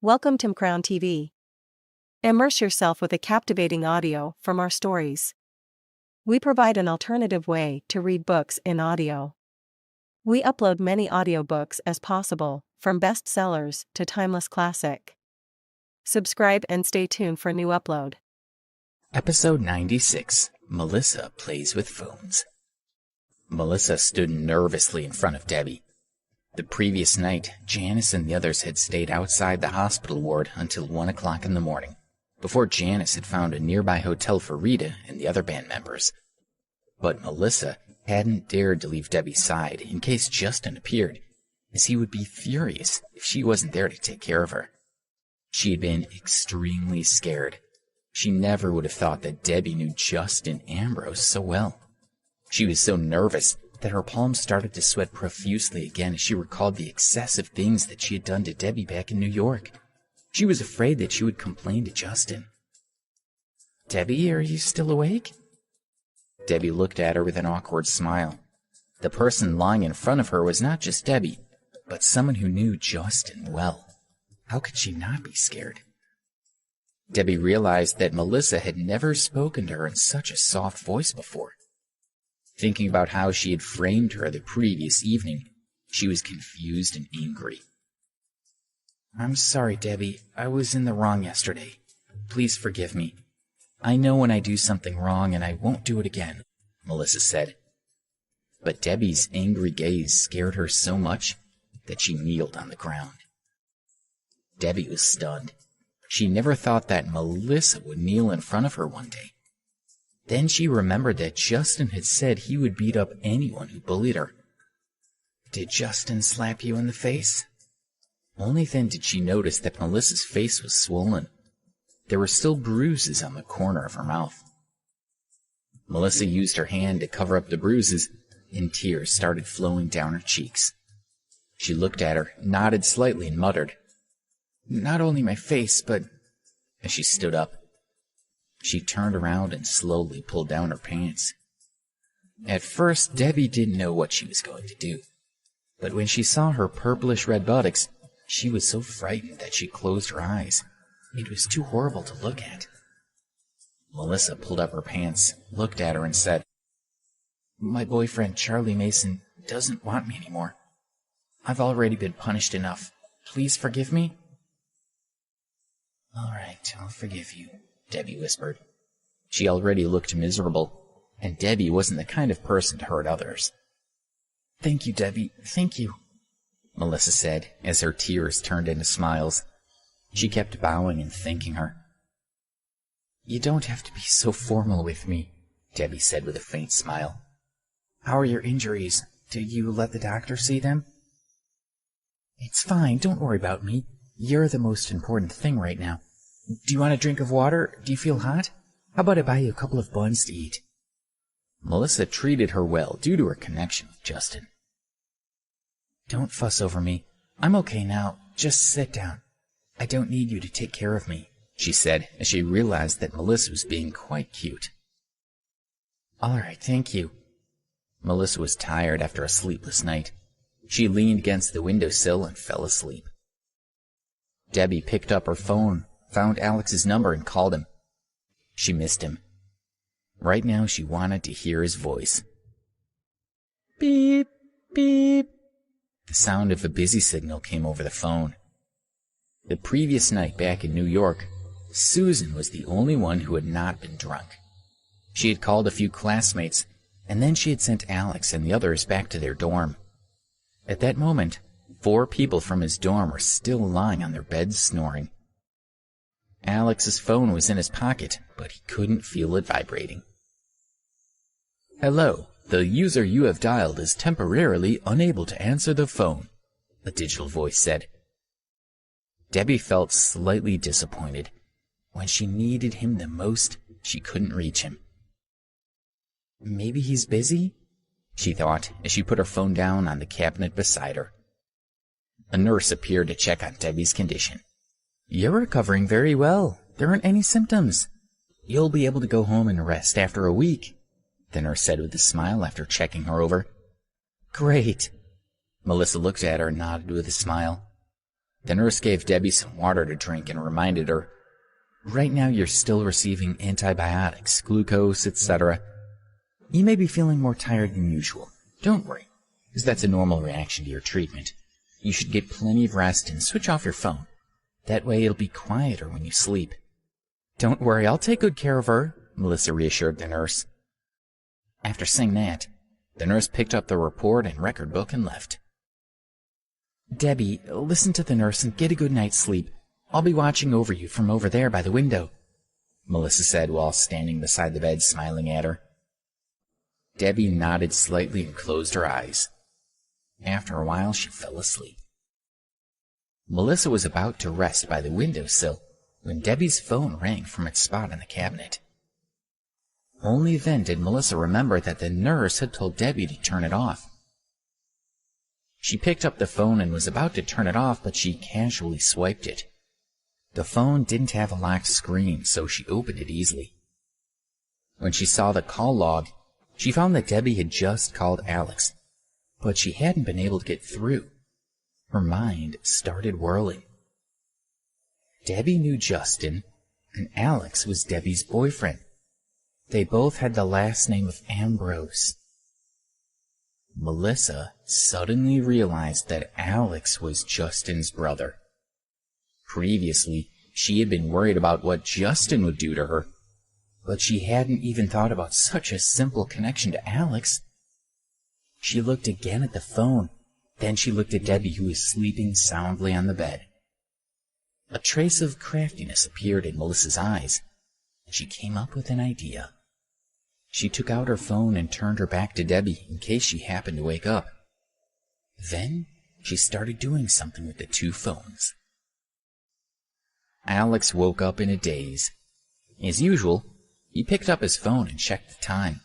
Welcome to Crown TV. Immerse yourself with a captivating audio from our stories. We provide an alternative way to read books in audio. We upload many audiobooks as possible, from bestsellers to timeless classic. Subscribe and stay tuned for new upload. Episode 96, Melissa Plays with Phones. Melissa stood nervously in front of Debbie. The previous night, Janice and the others had stayed outside the hospital ward until 1 o'clock in the morning, before Janice had found a nearby hotel for Rita and the other band members. But Melissa hadn't dared to leave Debbie's side in case Justin appeared, as he would be furious if she wasn't there to take care of her. She had been extremely scared. She never would have thought that Debbie knew Justin Ambrose so well. She was so nervous that her palms started to sweat profusely again as she recalled the excessive things that she had done to Debbie back in New York. She was afraid that she would complain to Justin. "Debbie, are you still awake?" Debbie looked at her with an awkward smile. The person lying in front of her was not just Debbie, but someone who knew Justin well. How could she not be scared? Debbie realized that Melissa had never spoken to her in such a soft voice before. Thinking about how she had framed her the previous evening, she was confused and angry. "I'm sorry, Debbie. I was in the wrong yesterday. Please forgive me. I know when I do something wrong and I won't do it again," Melissa said. But Debbie's angry gaze scared her so much that she kneeled on the ground. Debbie was stunned. She never thought that Melissa would kneel in front of her one day. Then she remembered that Justin had said he would beat up anyone who bullied her. "Did Justin slap you in the face?" Only then did she notice that Melissa's face was swollen. There were still bruises on the corner of her mouth. Melissa used her hand to cover up the bruises, and tears started flowing down her cheeks. She looked at her, nodded slightly, and muttered, "Not only my face, but—" As she stood up, she turned around and slowly pulled down her pants. At first, Debbie didn't know what she was going to do. But when she saw her purplish-red buttocks, she was so frightened that she closed her eyes. It was too horrible to look at. Melissa pulled up her pants, looked at her, and said, "My boyfriend, Charlie Mason, doesn't want me anymore. I've already been punished enough. Please forgive me?" "All right, I'll forgive you," Debbie whispered. She already looked miserable, and Debbie wasn't the kind of person to hurt others. "Thank you, Debbie, thank you," Melissa said as her tears turned into smiles. She kept bowing and thanking her. "You don't have to be so formal with me," Debbie said with a faint smile. "How are your injuries? Did you let the doctor see them?" "It's fine, don't worry about me. You're the most important thing right now. Do you want a drink of water? Do you feel hot? How about I buy you a couple of buns to eat?" Melissa treated her well due to her connection with Justin. "Don't fuss over me. I'm okay now. Just sit down. I don't need you to take care of me," she said as she realized that Melissa was being quite cute. "All right, thank you." Melissa was tired after a sleepless night. She leaned against the windowsill and fell asleep. Debbie picked up her phone, found Alex's number, and called him. She missed him. Right now she wanted to hear his voice. Beep, beep. The sound of a busy signal came over the phone. The previous night back in New York, Susan was the only one who had not been drunk. She had called a few classmates, and then she had sent Alex and the others back to their dorm. At that moment, 4 people from his dorm were still lying on their beds snoring. Alex's phone was in his pocket, but he couldn't feel it vibrating. "Hello, the user you have dialed is temporarily unable to answer the phone," a digital voice said. Debbie felt slightly disappointed. When she needed him the most, she couldn't reach him. "Maybe he's busy?" she thought as she put her phone down on the cabinet beside her. A nurse appeared to check on Debbie's condition. "You're recovering very well. There aren't any symptoms. You'll be able to go home and rest after a week," the nurse said with a smile after checking her over. "Great." Melissa looked at her and nodded with a smile. The nurse gave Debbie some water to drink and reminded her, "Right now you're still receiving antibiotics, glucose, etc. You may be feeling more tired than usual. Don't worry, because that's a normal reaction to your treatment. You should get plenty of rest and switch off your phone. That way it'll be quieter when you sleep." "Don't worry, I'll take good care of her," Melissa reassured the nurse. After saying that, the nurse picked up the report and record book and left. "Debbie, listen to the nurse and get a good night's sleep. I'll be watching over you from over there by the window," Melissa said while standing beside the bed smiling at her. Debbie nodded slightly and closed her eyes. After a while, she fell asleep. Melissa was about to rest by the windowsill when Debbie's phone rang from its spot in the cabinet. Only then did Melissa remember that the nurse had told Debbie to turn it off. She picked up the phone and was about to turn it off, but she casually swiped it. The phone didn't have a locked screen, so she opened it easily. When she saw the call log, she found that Debbie had just called Alex, but she hadn't been able to get through. Her mind started whirling. Debbie knew Justin, and Alex was Debbie's boyfriend. They both had the last name of Ambrose. Melissa suddenly realized that Alex was Justin's brother. Previously, she had been worried about what Justin would do to her, but she hadn't even thought about such a simple connection to Alex. She looked again at the phone, then she looked at Debbie, who was sleeping soundly on the bed. A trace of craftiness appeared in Melissa's eyes, and she came up with an idea. She took out her phone and turned her back to Debbie in case she happened to wake up. Then she started doing something with the two phones. Alex woke up in a daze. As usual, he picked up his phone and checked the time.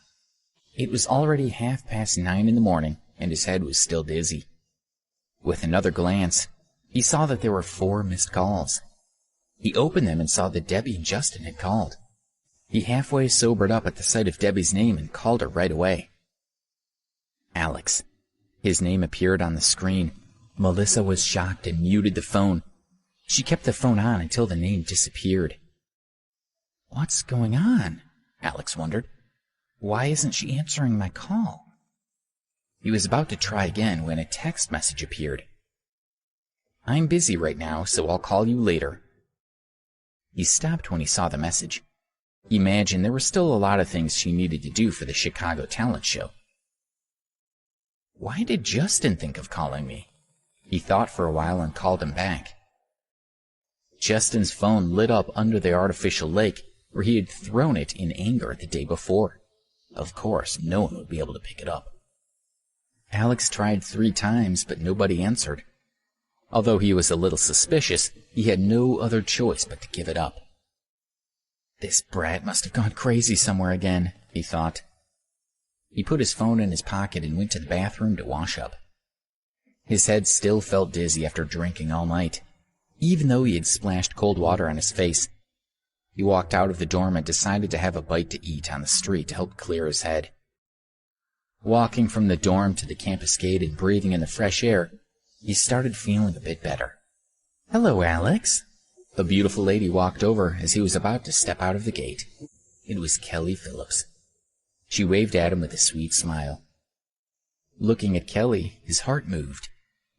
It was already 9:30 in the morning, and his head was still dizzy. With another glance, he saw that there were 4 missed calls. He opened them and saw that Debbie and Justin had called. He halfway sobered up at the sight of Debbie's name and called her right away. Alex. His name appeared on the screen. Melissa was shocked and muted the phone. She kept the phone on until the name disappeared. "What's going on?" Alex wondered. "Why isn't she answering my call?" He was about to try again when a text message appeared. "I'm busy right now, so I'll call you later." He stopped when he saw the message. He imagined there were still a lot of things she needed to do for the Chicago talent show. Why did Justin think of calling me? He thought for a while and called him back. Justin's phone lit up under the artificial lake where he had thrown it in anger the day before. Of course, no one would be able to pick it up. Alex tried 3 times, but nobody answered. Although he was a little suspicious, he had no other choice but to give it up. This brat must have gone crazy somewhere again, he thought. He put his phone in his pocket and went to the bathroom to wash up. His head still felt dizzy after drinking all night, even though he had splashed cold water on his face. He walked out of the dorm and decided to have a bite to eat on the street to help clear his head. Walking from the dorm to the campus gate and breathing in the fresh air, he started feeling a bit better. "Hello, Alex." The beautiful lady walked over as he was about to step out of the gate. It was Kelly Phillips. She waved at him with a sweet smile. Looking at Kelly, his heart moved.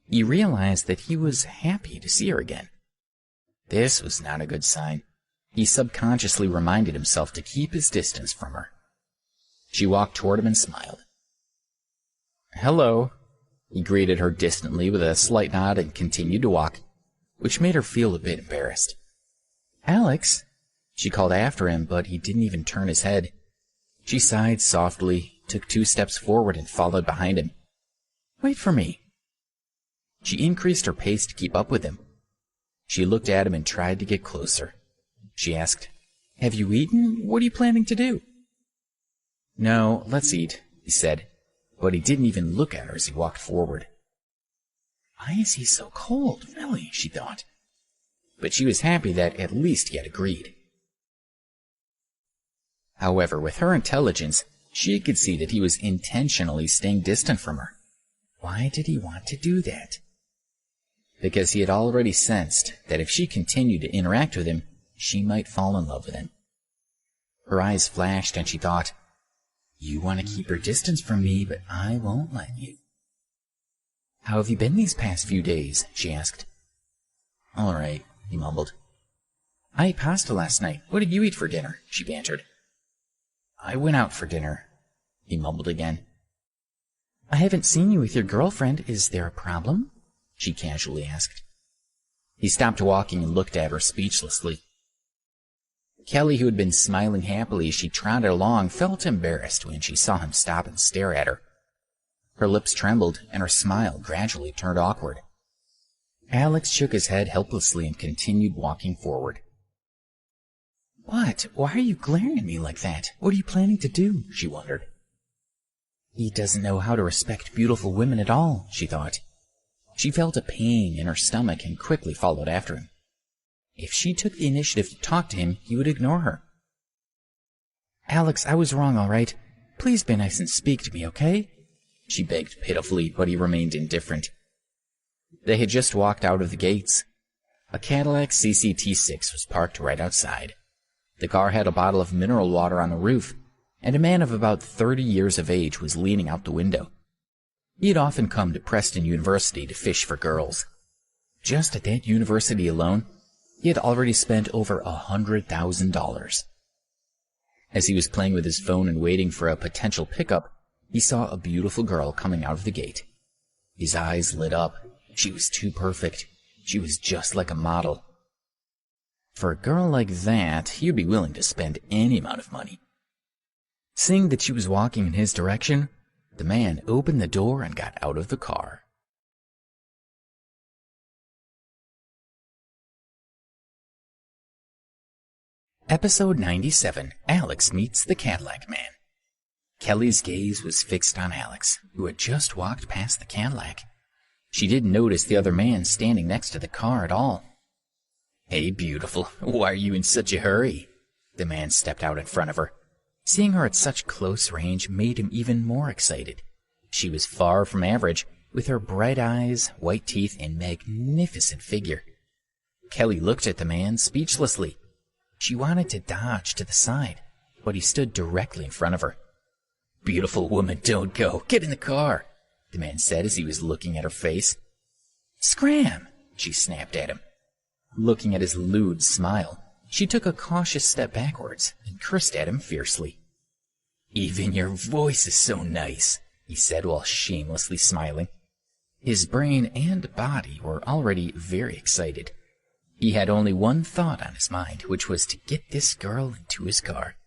He realized that he was happy to see her again. This was not a good sign. He subconsciously reminded himself to keep his distance from her. She walked toward him and smiled. "Hello." He greeted her distantly with a slight nod and continued to walk, which made her feel a bit embarrassed. "Alex," she called after him, but he didn't even turn his head. She sighed softly, took 2 steps forward, and followed behind him. "Wait for me." She increased her pace to keep up with him. She looked at him and tried to get closer. She asked, "Have you eaten? What are you planning to do?" "No, let's eat," he said, but he didn't even look at her as he walked forward. Why is he so cold, really, she thought. But she was happy that at least he had agreed. However, with her intelligence, she could see that he was intentionally staying distant from her. Why did he want to do that? because he had already sensed that if she continued to interact with him, she might fall in love with him. Her eyes flashed and she thought, "You want to keep your distance from me, but I won't let you." "How have you been these past few days?" she asked. "All right," he mumbled. "I ate pasta last night. What did you eat for dinner?" she bantered. "I went out for dinner," he mumbled again. "I haven't seen you with your girlfriend. Is there a problem?" she casually asked. He stopped walking and looked at her speechlessly. Kelly, who had been smiling happily as she trotted along, felt embarrassed when she saw him stop and stare at her. Her lips trembled, and her smile gradually turned awkward. Alex shook his head helplessly and continued walking forward. "What? Why are you glaring at me like that? What are you planning to do?" she wondered. He doesn't know how to respect beautiful women at all, she thought. She felt a pain in her stomach and quickly followed after him. If she took the initiative to talk to him, he would ignore her. "Alex, I was wrong, all right? Please be nice and speak to me, okay?" she begged pitifully, but he remained indifferent. They had just walked out of the gates. A Cadillac CCT6 was parked right outside. The car had a bottle of mineral water on the roof, and a man of about 30 years of age was leaning out the window. He had often come to Preston University to fish for girls. Just at that university alone, he had already spent over $100,000. As he was playing with his phone and waiting for a potential pickup, he saw a beautiful girl coming out of the gate. His eyes lit up. She was too perfect. She was just like a model. For a girl like that, he would be willing to spend any amount of money. Seeing that she was walking in his direction, the man opened the door and got out of the car. Episode 97, Alex Meets the Cadillac Man. Kelly's gaze was fixed on Alex, who had just walked past the Cadillac. She didn't notice the other man standing next to the car at all. "Hey, beautiful, why are you in such a hurry?" The man stepped out in front of her. Seeing her at such close range made him even more excited. She was far from average, with her bright eyes, white teeth, and magnificent figure. Kelly looked at the man speechlessly. She wanted to dodge to the side, but he stood directly in front of her. "Beautiful woman, don't go. Get in the car," the man said as he was looking at her face. "Scram!" she snapped at him. Looking at his lewd smile, she took a cautious step backwards and cursed at him fiercely. "Even your voice is so nice," he said while shamelessly smiling. His brain and body were already very excited. He had only one thought on his mind, which was to get this girl into his car.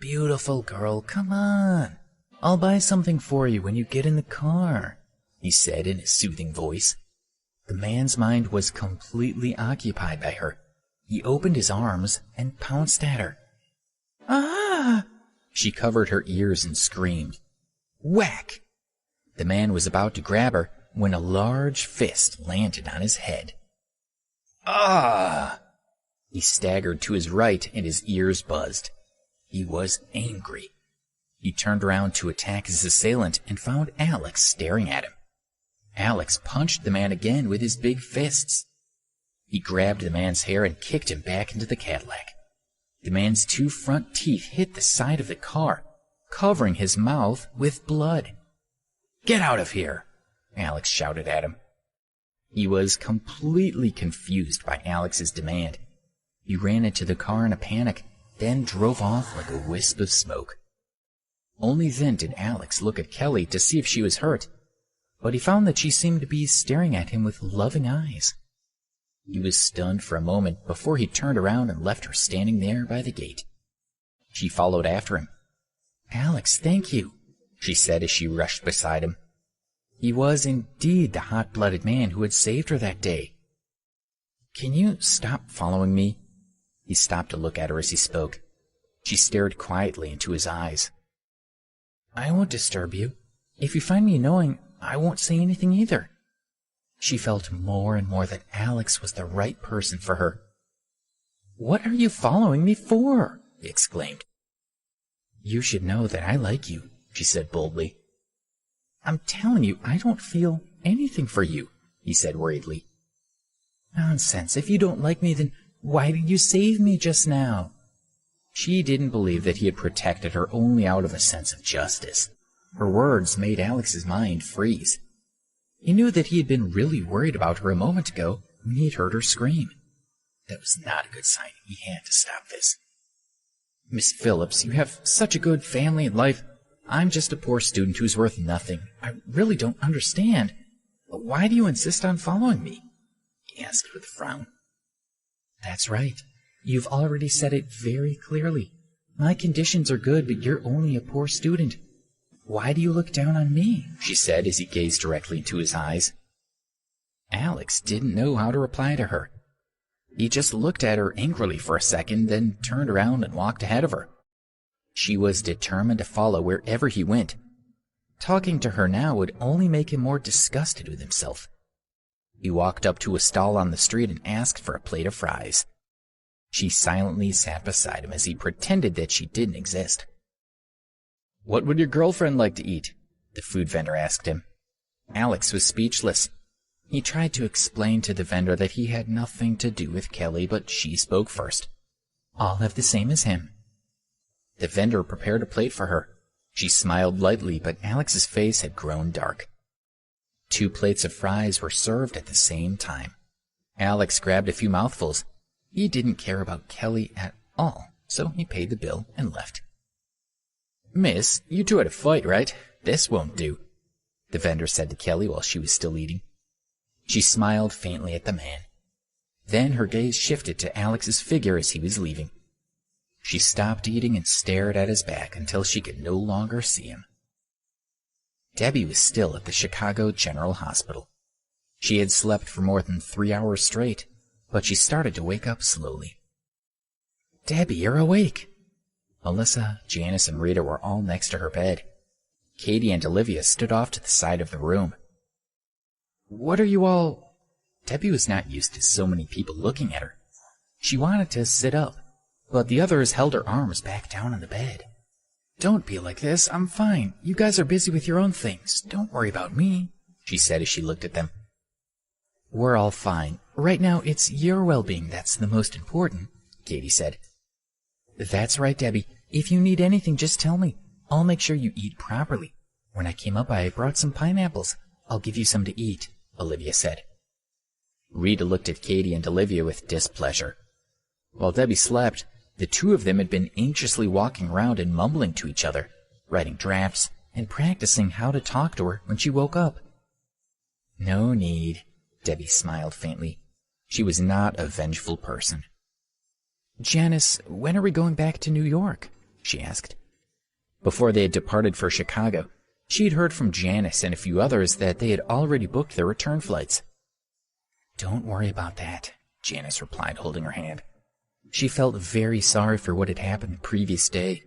"Beautiful girl, come on. I'll buy something for you when you get in the car," he said in a soothing voice. The man's mind was completely occupied by her. He opened his arms and pounced at her. "Ah!" She covered her ears and screamed. Whack! The man was about to grab her when a large fist landed on his head. "Ah!" He staggered to his right and his ears buzzed. He was angry. He turned around to attack his assailant and found Alex staring at him. Alex punched the man again with his big fists. He grabbed the man's hair and kicked him back into the Cadillac. The man's two front teeth hit the side of the car, covering his mouth with blood. "Get out of here!" Alex shouted at him. He was completely confused by Alex's demand. He ran into the car in a panic, then drove off like a wisp of smoke. Only then did Alex look at Kelly to see if she was hurt, but he found that she seemed to be staring at him with loving eyes. He was stunned for a moment before he turned around and left her standing there by the gate. She followed after him. "Alex, thank you," she said as she rushed beside him. He was indeed the hot-blooded man who had saved her that day. "Can you stop following me?" He stopped to look at her as he spoke. She stared quietly into his eyes. "I won't disturb you. If you find me annoying, I won't say anything either." She felt more and more that Alex was the right person for her. "What are you following me for?" he exclaimed. "You should know that I like you," she said boldly. "I'm telling you, I don't feel anything for you," he said worriedly. Nonsense. If you don't like me, then why did you save me just now? She didn't believe that he had protected her only out of a sense of justice. Her words made Alex's mind freeze. He knew that he had been really worried about her a moment ago when he had heard her scream. That was not a good sign. He had to stop this. Miss Phillips, you have such a good family and life. I'm just a poor student who's worth nothing. I really don't understand. But why do you insist on following me? He asked with a frown. That's right. You've already said it very clearly. My conditions are good, but you're only a poor student. Why do you look down on me? She said as he gazed directly into his eyes. Alex didn't know how to reply to her. He just looked at her angrily for a second, then turned around and walked ahead of her. She was determined to follow wherever he went. Talking to her now would only make him more disgusted with himself. He walked up to a stall on the street and asked for a plate of fries. She silently sat beside him as he pretended that she didn't exist. What would your girlfriend like to eat? The food vendor asked him. Alex was speechless. He tried to explain to the vendor that he had nothing to do with Kelly, but she spoke first. I'll have the same as him. The vendor prepared a plate for her. She smiled lightly, but Alex's face had grown dark. 2 plates of fries were served at the same time. Alex grabbed a few mouthfuls. He didn't care about Kelly at all, so he paid the bill and left. Miss, you two had a fight, right? This won't do, the vendor said to Kelly while she was still eating. She smiled faintly at the man. Then her gaze shifted to Alex's figure as he was leaving. She stopped eating and stared at his back until she could no longer see him. Debbie was still at the Chicago General Hospital. She had slept for more than 3 hours straight, but she started to wake up slowly. Debbie, you're awake. Melissa, Janice, and Rita were all next to her bed. Katie and Olivia stood off to the side of the room. What are you all... Debbie was not used to so many people looking at her. She wanted to sit up, but the others held her arms back down on the bed. Don't be like this. I'm fine. You guys are busy with your own things. Don't worry about me, she said as she looked at them. We're all fine. Right now, it's your well-being that's the most important, Katie said. That's right, Debbie. If you need anything, just tell me. I'll make sure you eat properly. When I came up, I brought some pineapples. I'll give you some to eat, Olivia said. Rita looked at Katie and Olivia with displeasure. While Debbie slept, the 2 of them had been anxiously walking around and mumbling to each other, writing drafts, and practicing how to talk to her when she woke up. No need, Debbie smiled faintly. She was not a vengeful person. Janice, when are we going back to New York? She asked. Before they had departed for Chicago, she had heard from Janice and a few others that they had already booked their return flights. Don't worry about that, Janice replied, holding her hand. She felt very sorry for what had happened the previous day.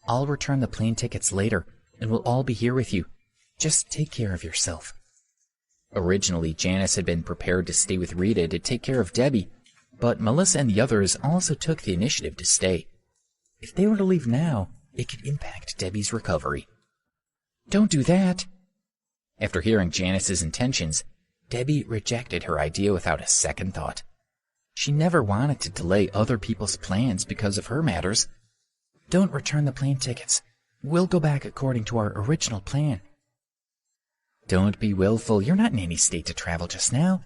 I'll return the plane tickets later, and we'll all be here with you. Just take care of yourself. Originally, Janice had been prepared to stay with Rita to take care of Debbie, but Melissa and the others also took the initiative to stay. If they were to leave now, it could impact Debbie's recovery. Don't do that. After hearing Janice's intentions, Debbie rejected her idea without a second thought. She never wanted to delay other people's plans because of her matters. Don't return the plane tickets. We'll go back according to our original plan. Don't be willful. You're not in any state to travel just now.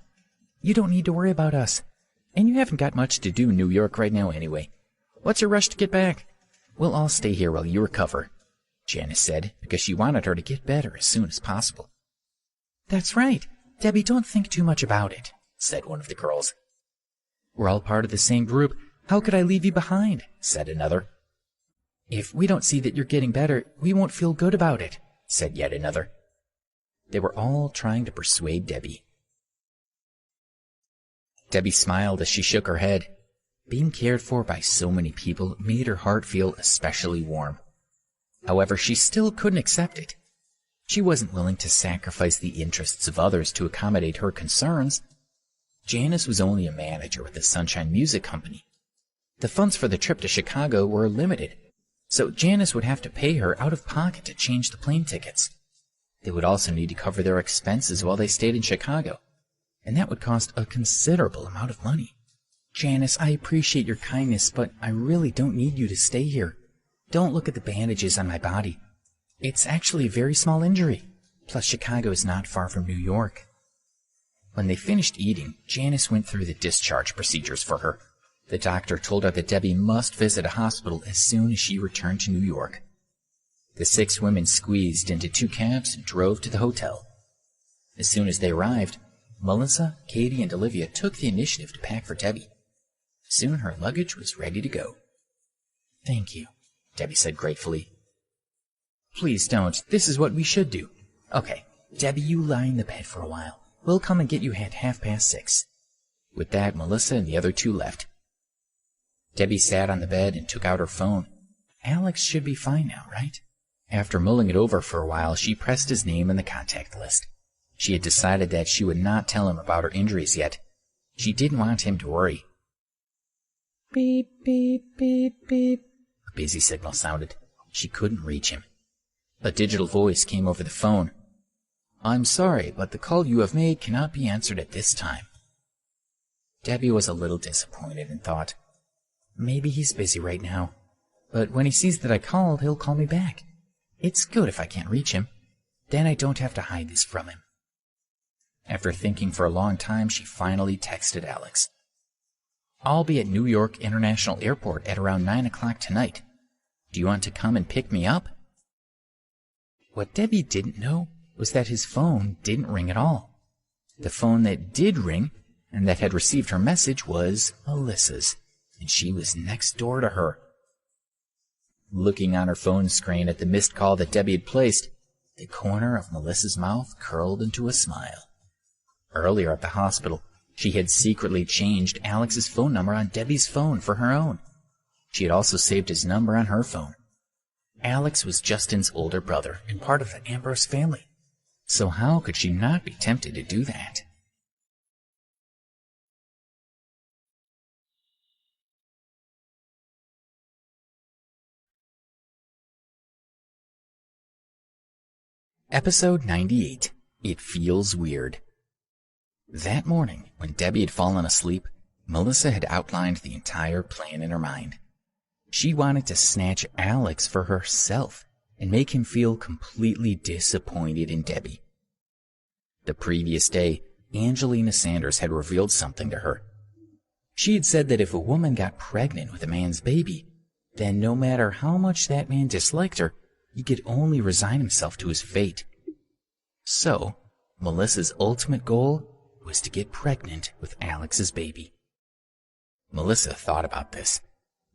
You don't need to worry about us. And you haven't got much to do in New York right now anyway. What's your rush to get back? We'll all stay here while you recover, Janice said, because she wanted her to get better as soon as possible. That's right. Debbie, don't think too much about it, said one of the girls. We're all part of the same group. How could I leave you behind? Said another. If we don't see that you're getting better, we won't feel good about it, said yet another. They were all trying to persuade Debbie. Debbie smiled as she shook her head. Being cared for by so many people made her heart feel especially warm. However, she still couldn't accept it. She wasn't willing to sacrifice the interests of others to accommodate her concerns. Janice was only a manager with the Sunshine Music Company. The funds for the trip to Chicago were limited, so Janice would have to pay her out of pocket to change the plane tickets. They would also need to cover their expenses while they stayed in Chicago. and that would cost a considerable amount of money. Janice, I appreciate your kindness, but I really don't need you to stay here. Don't look at the bandages on my body. It's actually a very small injury. Plus, Chicago is not far from New York. When they finished eating, Janice went through the discharge procedures for her. The doctor told her that Debbie must visit a hospital as soon as she returned to New York. The 6 women squeezed into 2 cabs and drove to the hotel. As soon as they arrived, Melissa, Katie, and Olivia took the initiative to pack for Debbie. Soon her luggage was ready to go. Thank you, Debbie said gratefully. Please don't. This is what we should do. Okay, Debbie, you lie in the bed for a while. We'll come and get you at 6:30. With that, Melissa and the other 2 left. Debbie sat on the bed and took out her phone. Alex should be fine now, right? After mulling it over for a while, she pressed his name in the contact list. She had decided that she would not tell him about her injuries yet. She didn't want him to worry. Beep, beep, beep, beep. A busy signal sounded. She couldn't reach him. A digital voice came over the phone. I'm sorry, but the call you have made cannot be answered at this time. Debbie was a little disappointed and thought, maybe he's busy right now, but when he sees that I called, he'll call me back. It's good if I can't reach him. Then I don't have to hide this from him. After thinking for a long time, she finally texted Alex. I'll be at New York International Airport at around 9 o'clock tonight. Do you want to come and pick me up? What Debbie didn't know was that his phone didn't ring at all. The phone that did ring and that had received her message was Melissa's, and she was next door to her. Looking on her phone screen at the missed call that Debbie had placed, the corner of Melissa's mouth curled into a smile. Earlier at the hospital, she had secretly changed Alex's phone number on Debbie's phone for her own. She had also saved his number on her phone. Alex was Justin's older brother and part of the Ambrose family, so how could she not be tempted to do that? Episode 98. It Feels Weird. That morning, when Debbie had fallen asleep, Melissa had outlined the entire plan in her mind. She wanted to snatch Alex for herself and make him feel completely disappointed in Debbie. The previous day, Angelina Sanders had revealed something to her. She had said that if a woman got pregnant with a man's baby, then no matter how much that man disliked her, he could only resign himself to his fate. So, Melissa's ultimate goal was to get pregnant with Alex's baby. Melissa thought about this.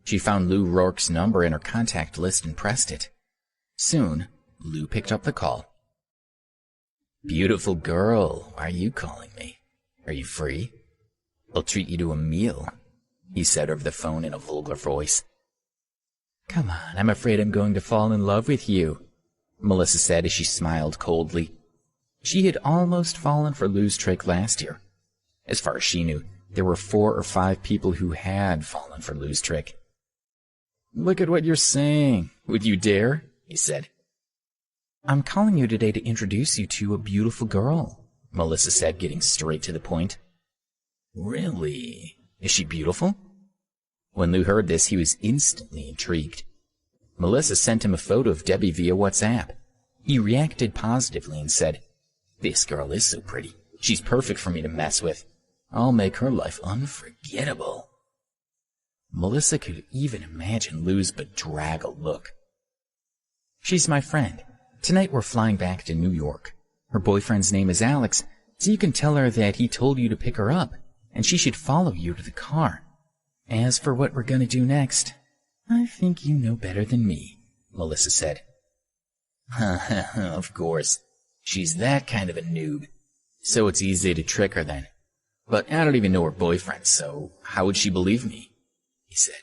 She found Lou Rourke's number in her contact list and pressed it. Soon, Lou picked up the call. Beautiful girl, why are you calling me? Are you free? I'll treat you to a meal, he said over the phone in a vulgar voice. Come on, I'm afraid I'm going to fall in love with you, Melissa said as she smiled coldly. She had almost fallen for Lou's trick last year. As far as she knew, there were 4 or 5 people who had fallen for Lou's trick. Look at what you're saying. Would you dare? He said. I'm calling you today to introduce you to a beautiful girl, Melissa said, getting straight to the point. Really? Is she beautiful? When Lou heard this, he was instantly intrigued. Melissa sent him a photo of Debbie via WhatsApp. He reacted positively and said, This girl is so pretty. She's perfect for me to mess with. I'll make her life unforgettable. Melissa could even imagine Lou's bedraggled look. She's my friend. Tonight we're flying back to New York. Her boyfriend's name is Alex, so you can tell her that he told you to pick her up, and she should follow you to the car. As for what we're going to do next, I think you know better than me, Melissa said. Of course. She's that kind of a noob. So it's easy to trick her then. But I don't even know her boyfriend, so how would she believe me? He said.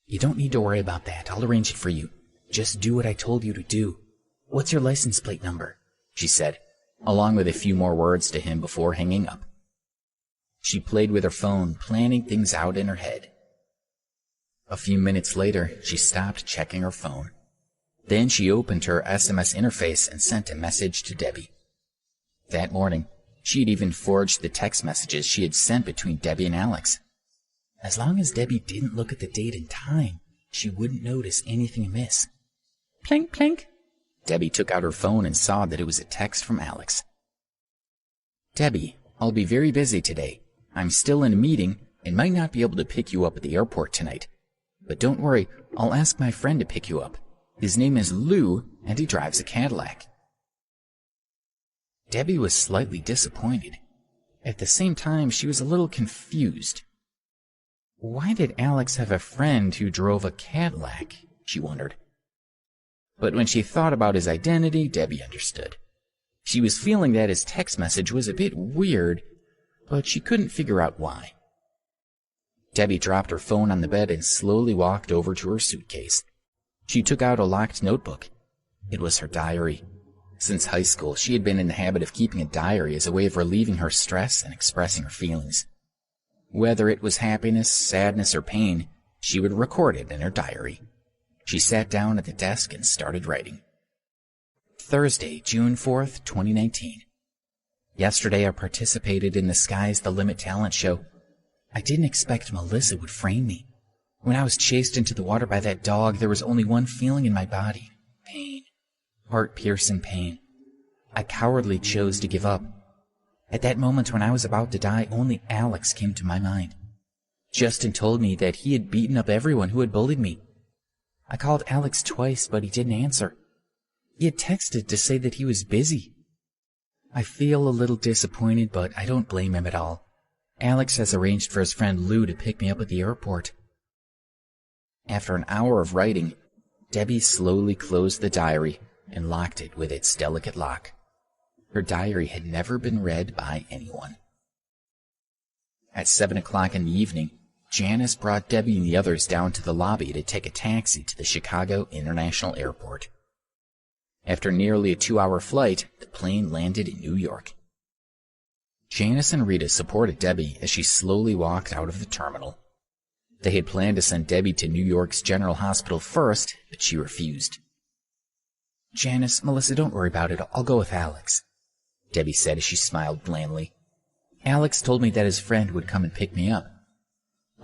You don't need to worry about that. I'll arrange it for you. Just do what I told you to do. What's your license plate number? She said, along with a few more words to him before hanging up. She played with her phone, planning things out in her head. A few minutes later, she stopped checking her phone. Then she opened her SMS interface and sent a message to Debbie. That morning, She had even forged the text messages she had sent between Debbie and Alex. As long as Debbie didn't look at the date and time, she wouldn't notice anything amiss. Plink, plink. Debbie took out her phone and saw that it was a text from Alex. Debbie, I'll be very busy today. I'm still in a meeting and might not be able to pick you up at the airport tonight. But don't worry, I'll ask my friend to pick you up. His name is Lou, and he drives a Cadillac. Debbie was slightly disappointed. At the same time, she was a little confused. Why did Alex have a friend who drove a Cadillac? She wondered. But when she thought about his identity, Debbie understood. She was feeling that his text message was a bit weird, but she couldn't figure out why. Debbie dropped her phone on the bed and slowly walked over to her suitcase. She took out a locked notebook. It was her diary. Since high school, she had been in the habit of keeping a diary as a way of relieving her stress and expressing her feelings. Whether it was happiness, sadness, or pain, she would record it in her diary. She sat down at the desk and started writing. Thursday, June 4th, 2019. Yesterday I participated in the Sky's the Limit talent show. I didn't expect Melissa would frame me. When I was chased into the water by that dog, there was only one feeling in my body. Pain. Heart-piercing pain. I cowardly chose to give up. At that moment when I was about to die, only Alex came to my mind. Justin told me that he had beaten up everyone who had bullied me. I called Alex twice, but he didn't answer. He had texted to say that he was busy. I feel a little disappointed, but I don't blame him at all. Alex has arranged for his friend Lou to pick me up at the airport. After an hour of writing, Debbie slowly closed the diary and locked it with its delicate lock. Her diary had never been read by anyone. At 7 o'clock in the evening, Janice brought Debbie and the others down to the lobby to take a taxi to the Chicago International Airport. After nearly a 2-hour flight, the plane landed in New York. Janice and Rita supported Debbie as she slowly walked out of the terminal. They had planned to send Debbie to New York's General Hospital first, but she refused. Janice, Melissa, don't worry about it. I'll go with Alex, Debbie said as she smiled blandly. Alex told me that his friend would come and pick me up.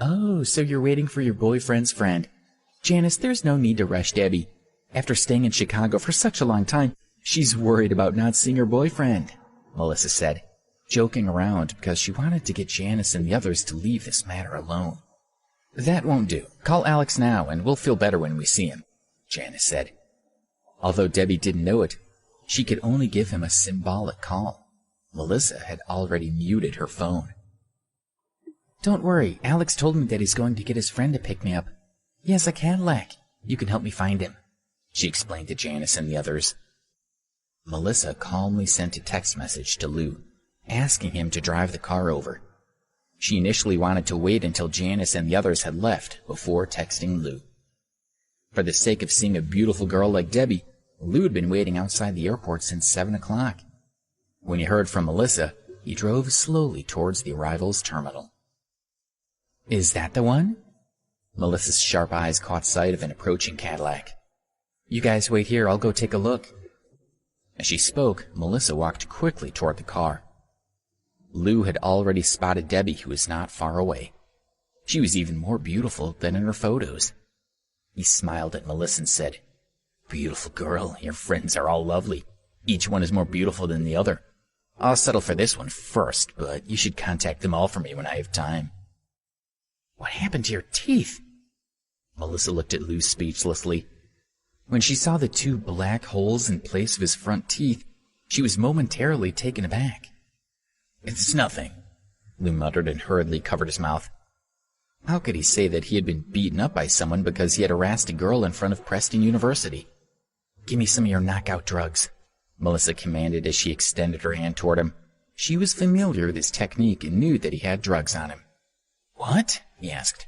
Oh, so you're waiting for your boyfriend's friend. Janice, there's no need to rush Debbie. After staying in Chicago for such a long time, she's worried about not seeing her boyfriend, Melissa said, joking around because she wanted to get Janice and the others to leave this matter alone. That won't do. Call Alex now and we'll feel better when we see him, Janice said. Although Debbie didn't know it, she could only give him a symbolic call. Melissa had already muted her phone. Don't worry, Alex told me that he's going to get his friend to pick me up. He has a Cadillac. You can help me find him, she explained to Janice and the others. Melissa calmly sent a text message to Lou, asking him to drive the car over. She initially wanted to wait until Janice and the others had left before texting Lou. For the sake of seeing a beautiful girl like Debbie, Lou had been waiting outside the airport since 7 o'clock. When he heard from Melissa, he drove slowly towards the arrival's terminal. Is that the one? Melissa's sharp eyes caught sight of an approaching Cadillac. You guys wait here, I'll go take a look. As she spoke, Melissa walked quickly toward the car. Lou had already spotted Debbie, who was not far away. She was even more beautiful than in her photos. He smiled at Melissa and said, Beautiful girl, your friends are all lovely. Each one is more beautiful than the other. I'll settle for this one first, but you should contact them all for me when I have time. What happened to your teeth? Melissa looked at Lou speechlessly. When she saw the 2 black holes in place of his front teeth, she was momentarily taken aback. It's nothing, Lou muttered and hurriedly covered his mouth. How could he say that he had been beaten up by someone because he had harassed a girl in front of Preston University? Give me some of your knockout drugs, Melissa commanded as she extended her hand toward him. She was familiar with his technique and knew that he had drugs on him. What? He asked.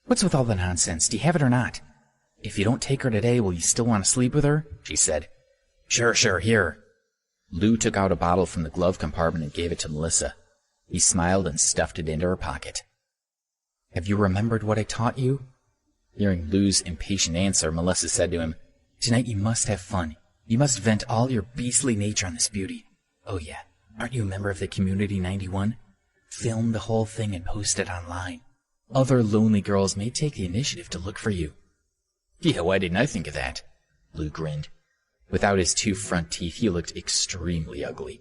What's with all the nonsense? Do you have it or not? If you don't take her today, will you still want to sleep with her? She said. Sure, here. Lou took out a bottle from the glove compartment and gave it to Melissa. He smiled and stuffed it into her pocket. Have you remembered what I taught you? Hearing Lou's impatient answer, Melissa said to him, Tonight you must have fun. You must vent all your beastly nature on this beauty. Oh yeah, Aren't you a member of the Community 91? Film the whole thing and post it online. Other lonely girls may take the initiative to look for you. Yeah, why didn't I think of that? Lou grinned. Without his 2 front teeth, he looked extremely ugly.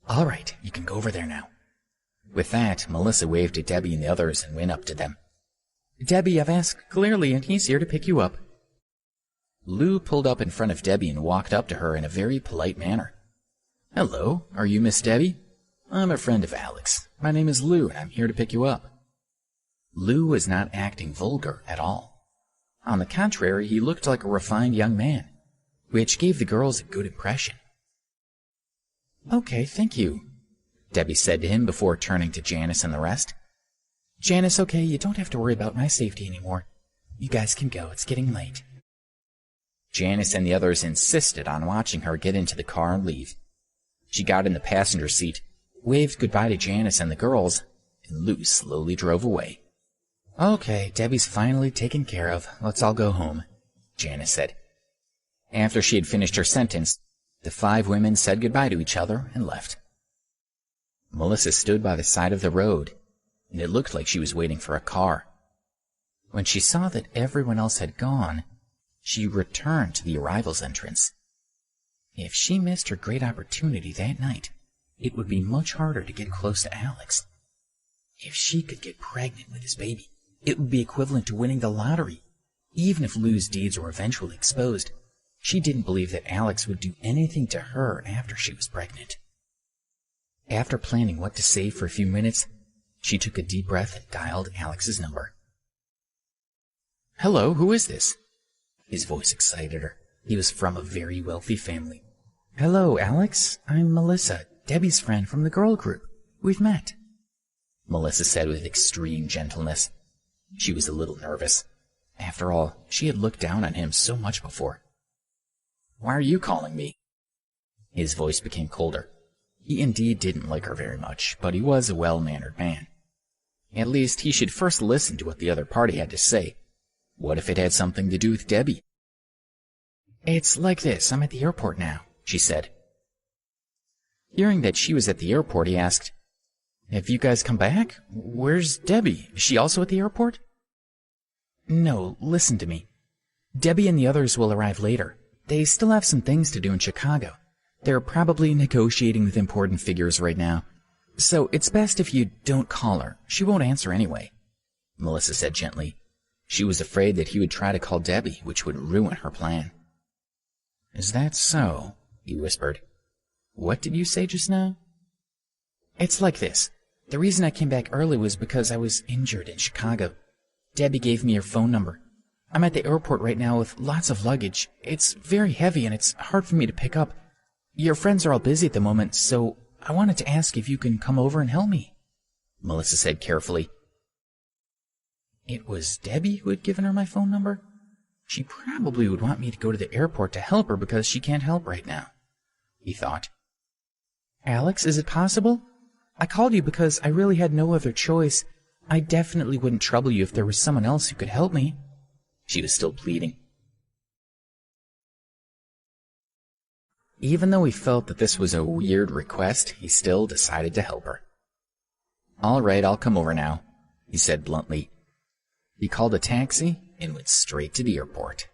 All right, you can go over there now. With that, Melissa waved at Debbie and the others and went up to them. Debbie, I've asked clearly, and he's here to pick you up. Lou pulled up in front of Debbie and walked up to her in a very polite manner. Hello, are you Miss Debbie? I'm a friend of Alex. My name is Lou, and I'm here to pick you up. Lou was not acting vulgar at all. On the contrary, he looked like a refined young man, which gave the girls a good impression. Okay, thank you, Debbie said to him before turning to Janice and the rest. Janice, okay, you don't have to worry about my safety anymore. You guys can go, it's getting late. Janice and the others insisted on watching her get into the car and leave. She got in the passenger seat, waved goodbye to Janice and the girls, and Lou slowly drove away. Okay, Debbie's finally taken care of. Let's all go home, Janice said. After she had finished her sentence, the 5 women said goodbye to each other and left. Melissa stood by the side of the road, and it looked like she was waiting for a car. When she saw that everyone else had gone, she returned to the arrivals entrance. If she missed her great opportunity that night, it would be much harder to get close to Alex. If she could get pregnant with his baby, it would be equivalent to winning the lottery. Even if Lou's deeds were eventually exposed, she didn't believe that Alex would do anything to her after she was pregnant. After planning what to say for a few minutes, she took a deep breath and dialed Alex's number. Hello, who is this? His voice excited her. He was from a very wealthy family. Hello, Alex. I'm Melissa, Debbie's friend from the girl group. We've met, Melissa said with extreme gentleness. She was a little nervous. After all, she had looked down on him so much before. Why are you calling me? His voice became colder. He indeed didn't like her very much, but he was a well-mannered man. At least he should first listen to what the other party had to say. What if it had something to do with Debbie? It's like this. I'm at the airport now, she said. Hearing that she was at the airport, he asked, Have you guys come back? Where's Debbie? Is she also at the airport? No, listen to me. Debbie and the others will arrive later. They still have some things to do in Chicago. They're probably negotiating with important figures right now. So it's best if you don't call her. She won't answer anyway, Melissa said gently. She was afraid that he would try to call Debbie, which would ruin her plan. Is that so? He whispered. What did you say just now? It's like this. The reason I came back early was because I was injured in Chicago. Debbie gave me her phone number. I'm at the airport right now with lots of luggage. It's very heavy and it's hard for me to pick up. Your friends are all busy at the moment, so I wanted to ask if you can come over and help me, Melissa said carefully. It was Debbie who had given her my phone number? She probably would want me to go to the airport to help her because she can't help right now, he thought. Alex, is it possible? I called you because I really had no other choice. I definitely wouldn't trouble you if there was someone else who could help me. She was still pleading. Even though he felt that this was a weird request, he still decided to help her. All right, I'll come over now, he said bluntly. He called a taxi and went straight to the airport.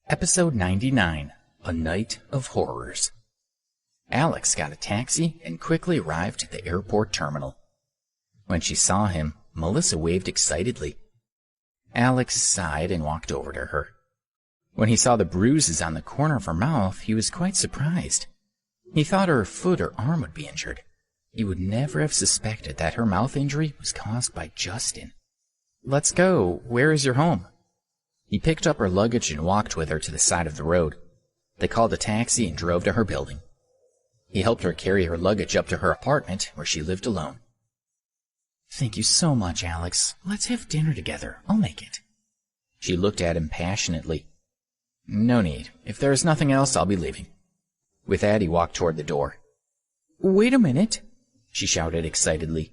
Episode 99, A Night of Horrors. Alex got a taxi and quickly arrived at the airport terminal. When she saw him, Melissa waved excitedly. Alex sighed and walked over to her. When he saw the bruises on the corner of her mouth, he was quite surprised. He thought her foot or arm would be injured. He would never have suspected that her mouth injury was caused by Justin. Let's go. Where is your home? He picked up her luggage and walked with her to the side of the road. They called a taxi and drove to her building. He helped her carry her luggage up to her apartment, where she lived alone. Thank you so much, Alex. Let's have dinner together. I'll make it. She looked at him passionately. No need. If there is nothing else, I'll be leaving. With that, he walked toward the door. Wait a minute, she shouted excitedly.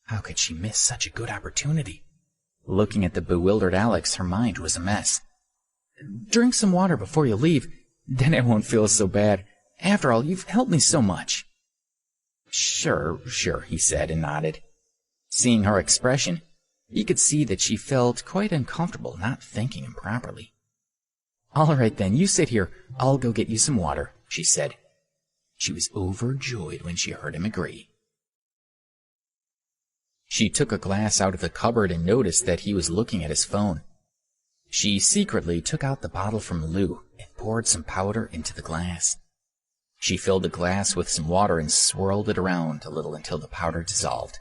How could she miss such a good opportunity? Looking at the bewildered Alex, her mind was a mess. Drink some water before you leave, then it won't feel so bad. After all, you've helped me so much. Sure, he said and nodded. Seeing her expression, he could see that she felt quite uncomfortable not thanking him properly. All right then, you sit here. I'll go get you some water, she said. She was overjoyed when she heard him agree. She took a glass out of the cupboard and noticed that he was looking at his phone. She secretly took out the bottle from Lou and poured some powder into the glass. She filled the glass with some water and swirled it around a little until the powder dissolved,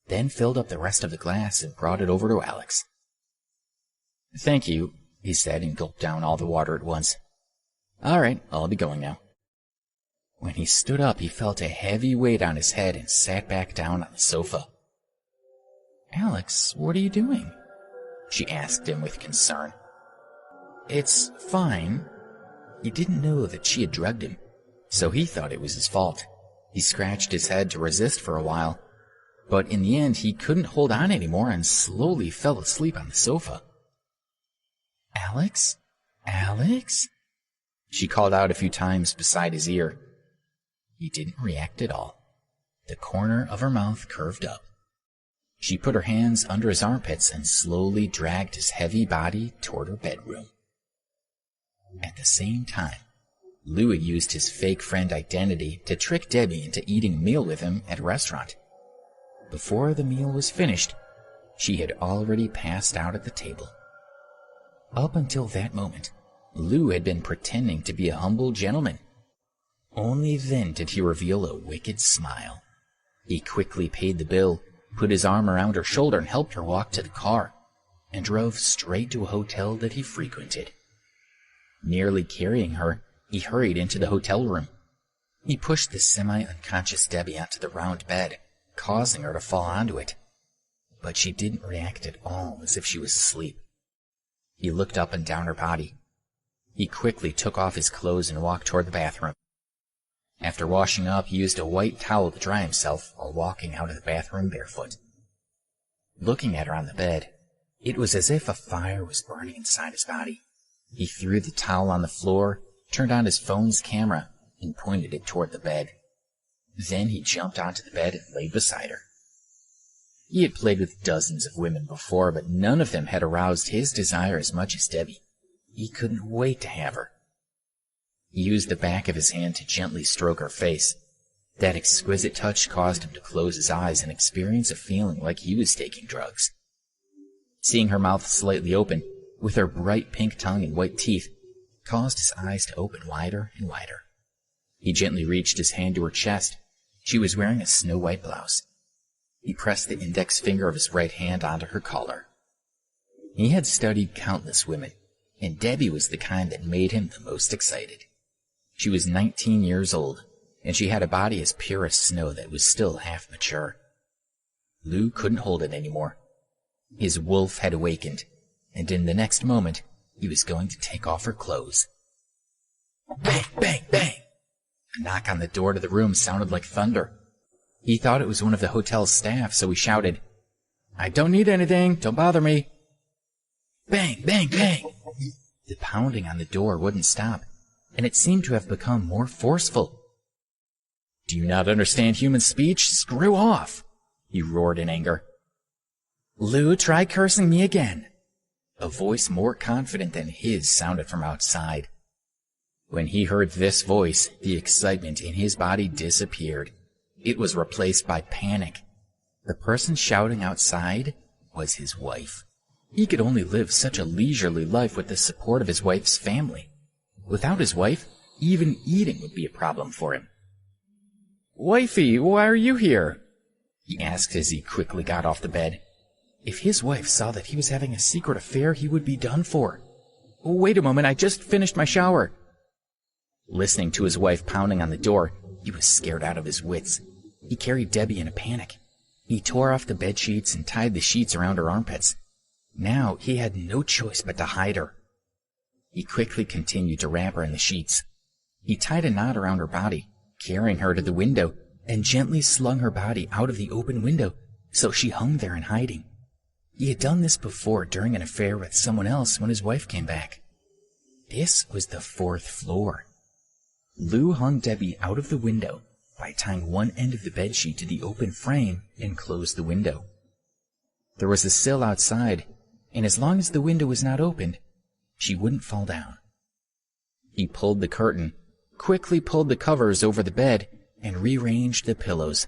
then filled up the rest of the glass and brought it over to Alex. Thank you, he said, and gulped down all the water at once. All right, I'll be going now. When he stood up, he felt a heavy weight on his head and sat back down on the sofa. Alex, what are you doing? She asked him with concern. It's fine. He didn't know that she had drugged him, so he thought it was his fault. He scratched his head to resist for a while, but in the end he couldn't hold on anymore and slowly fell asleep on the sofa. Alex? Alex? She called out a few times beside his ear. He didn't react at all. The corner of her mouth curved up. She put her hands under his armpits and slowly dragged his heavy body toward her bedroom. At the same time, Lou had used his fake friend identity to trick Debbie into eating a meal with him at a restaurant. Before the meal was finished, she had already passed out at the table. Up until that moment, Lou had been pretending to be a humble gentleman. Only then did he reveal a wicked smile. He quickly paid the bill, put his arm around her shoulder and helped her walk to the car, and drove straight to a hotel that he frequented. Nearly carrying her, he hurried into the hotel room. He pushed the semi-unconscious Debbie onto the round bed, causing her to fall onto it. But she didn't react at all, as if she was asleep. He looked up and down her body. He quickly took off his clothes and walked toward the bathroom. After washing up, he used a white towel to dry himself while walking out of the bathroom barefoot. Looking at her on the bed, it was as if a fire was burning inside his body. He threw the towel on the floor, turned on his phone's camera, and pointed it toward the bed. Then he jumped onto the bed and laid beside her. He had played with dozens of women before, but none of them had aroused his desire as much as Debbie. He couldn't wait to have her. He used the back of his hand to gently stroke her face. That exquisite touch caused him to close his eyes and experience a feeling like he was taking drugs. Seeing her mouth slightly open, with her bright pink tongue and white teeth, caused his eyes to open wider and wider. He gently reached his hand to her chest. She was wearing a snow-white blouse. He pressed the index finger of his right hand onto her collar. He had studied countless women, and Debbie was the kind that made him the most excited. She was 19 years old, and she had a body as pure as snow that was still half mature. Lou couldn't hold it anymore. His wolf had awakened, and in the next moment, he was going to take off her clothes. Bang, bang, bang! A knock on the door to the room sounded like thunder. He thought it was one of the hotel's staff, so he shouted, "I don't need anything, don't bother me." Bang, bang, bang! The pounding on the door wouldn't stop, and it seemed to have become more forceful. "Do you not understand human speech? Screw off!" he roared in anger. "Lou, try cursing me again." A voice more confident than his sounded from outside. When he heard this voice, the excitement in his body disappeared. It was replaced by panic. The person shouting outside was his wife. He could only live such a leisurely life with the support of his wife's family. Without his wife, even eating would be a problem for him. "Wifey, why are you here?" he asked as he quickly got off the bed. If his wife saw that he was having a secret affair, he would be done for. "Wait a moment, I just finished my shower." Listening to his wife pounding on the door, he was scared out of his wits. He carried Debbie in a panic. He tore off the bed sheets and tied the sheets around her armpits. Now he had no choice but to hide her. He quickly continued to wrap her in the sheets. He tied a knot around her body, carrying her to the window, and gently slung her body out of the open window So she hung there in hiding. He had done this before during an affair with someone else when his wife came back. This was the 4th floor. Lou hung Debbie out of the window by tying one end of the bedsheet to the open frame and closed the window. There was a sill outside, and as long as the window was not opened, she wouldn't fall down. He pulled the curtain, quickly pulled the covers over the bed, and rearranged the pillows,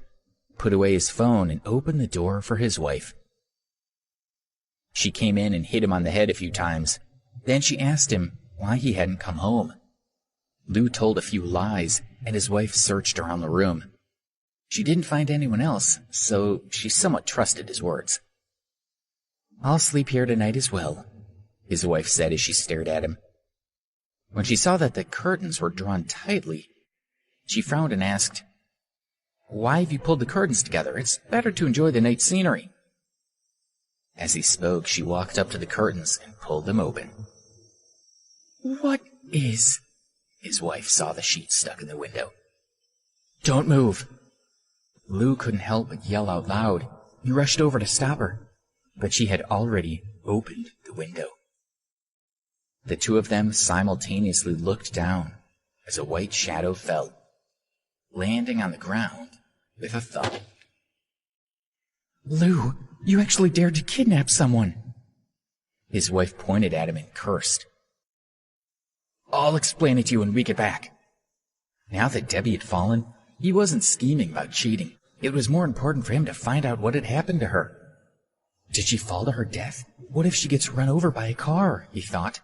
put away his phone, and opened the door for his wife. She came in and hit him on the head a few times. Then she asked him why he hadn't come home. Lou told a few lies, and his wife searched around the room. She didn't find anyone else, so she somewhat trusted his words. "I'll sleep here tonight as well," his wife said as she stared at him. When she saw that the curtains were drawn tightly, she frowned and asked, "Why have you pulled the curtains together? It's better to enjoy the night scenery." As he spoke, she walked up to the curtains and pulled them open. "What is—" His wife saw the sheet stuck in the window. "Don't move." Lou couldn't help but yell out loud. He rushed over to stop her, but she had already opened the window. The two of them simultaneously looked down as a white shadow fell, landing on the ground with a thud. "Lou, you actually dared to kidnap someone." His wife pointed at him and cursed. "I'll explain it to you when we get back." Now that Debbie had fallen, he wasn't scheming about cheating. It was more important for him to find out what had happened to her. Did she fall to her death? What if she gets run over by a car? He thought.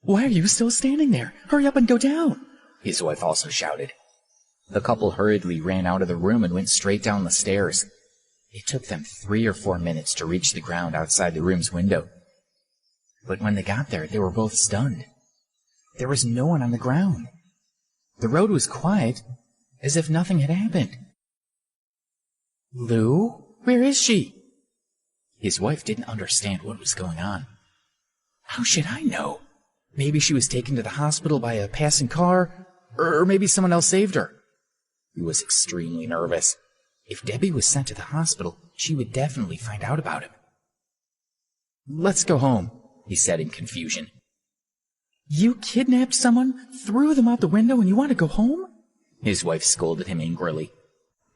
"Why are you still standing there? Hurry up and go down!" his wife also shouted. The couple hurriedly ran out of the room and went straight down the stairs. It took them 3 or 4 minutes to reach the ground outside the room's window. But when they got there, they were both stunned. There was no one on the ground. The road was quiet, as if nothing had happened. "Lou? Where is she?" His wife didn't understand what was going on. "How should I know? Maybe she was taken to the hospital by a passing car, or maybe someone else saved her." He was extremely nervous. If Debbie was sent to the hospital, she would definitely find out about him. "Let's go home," he said in confusion. "You kidnapped someone, threw them out the window, and you want to go home?" His wife scolded him angrily.